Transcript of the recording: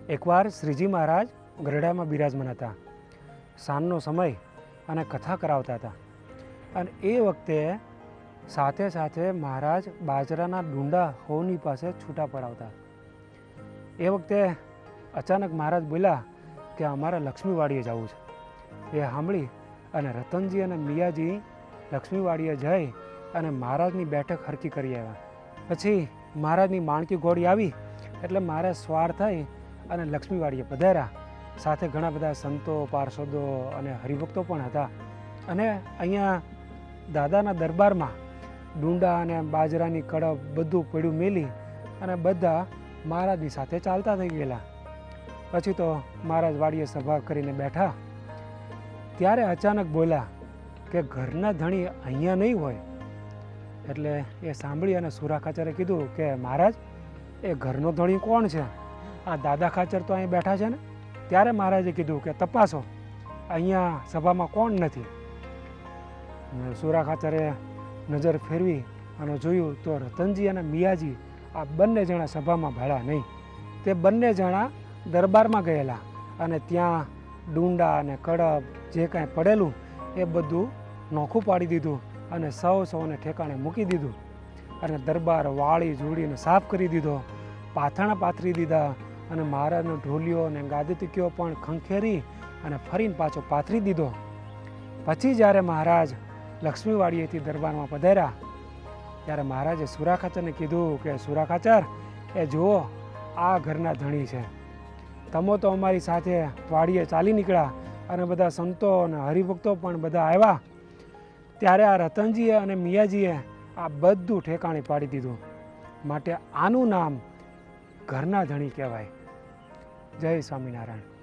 એકવાર શ્રીજી મહારાજ ગરડામાં બિરાજમાન હતા. સાંજનો સમય અને કથા કરાવતા હતા. અને એ વખતે સાથે સાથે મહારાજ બાજરાના ડુંડા હોની પાસે છૂટા પડાવતા. એ વખતે અચાનક મહારાજ બોલ્યા કે અમારે લક્ષ્મીવાડીએ જવું છે. એ સાંભળી અને રતનજી અને મિયાજી લક્ષ્મીવાડીએ જઈ અને મહારાજની બેઠક હરકી કરી આવ્યા. પછી મહારાજની માણકી ઘોડી આવી એટલે મહારાજ સવાર થઈ અને લક્ષ્મીવાડીએ પધાર્યા. સાથે ઘણા બધા સંતો, પાર્ષદો અને હરિભક્તો પણ હતા. અને અહીંયા દાદાના દરબારમાં ડુંડા અને બાજરાની કડપ બધું પડ્યું મેલી અને બધા મહારાજની સાથે ચાલતા થઈ ગયેલા. પછી તો મહારાજ વાડીએ સભા કરીને બેઠા. ત્યારે અચાનક બોલ્યા કે ઘરના ધણી અહીંયા નહીં હોય. એટલે એ સાંભળી અને સુરા ખાચરે કીધું કે મહારાજ, એ ઘરનો ધણી કોણ છે? આ દાદા ખાચર તો અહીં બેઠા છે ને. ત્યારે મહારાજે કીધું કે તપાસો, અહીંયા સભામાં કોણ નથી. સુરા ખાચરે નજર ફેરવી અને જોયું તો રતનજી અને મિયાજી આ બંને જણા સભામાં ભેળા નહીં. તે બંને જણા દરબારમાં ગયેલા અને ત્યાં ડુંડા અને કડબ જે કાંઈ પડેલું એ બધું નોખું પાડી દીધું અને સૌને ઠેકાણે મૂકી દીધું. અને દરબાર વાળી જોડીને સાફ કરી દીધો, પાથરણા પાથરી દીધા અને મહારાજનો ઢોલિયો અને ગાદીતીકીઓ પણ ખંખેરી અને ફરીને પાછો પાથરી દીધો. પછી જ્યારે મહારાજ લક્ષ્મીવાડીએથી દરબારમાં પધાર્યા ત્યારે મહારાજે સુરા ખાચરને કીધું કે સુરા ખાચર, એ જુઓ આ ઘરના ધણી છે. તમે તો અમારી સાથે વાડીએ ચાલી નીકળ્યા અને બધા સંતો અને હરિભક્તો પણ બધા આવ્યા. ત્યારે આ રતનજીએ અને મિયાજીએ આ બધું ઠેકાણે પાડી દીધું. માટે આનું નામ ઘરના ધણી કહેવાય. જય સ્વામિનારાયણ.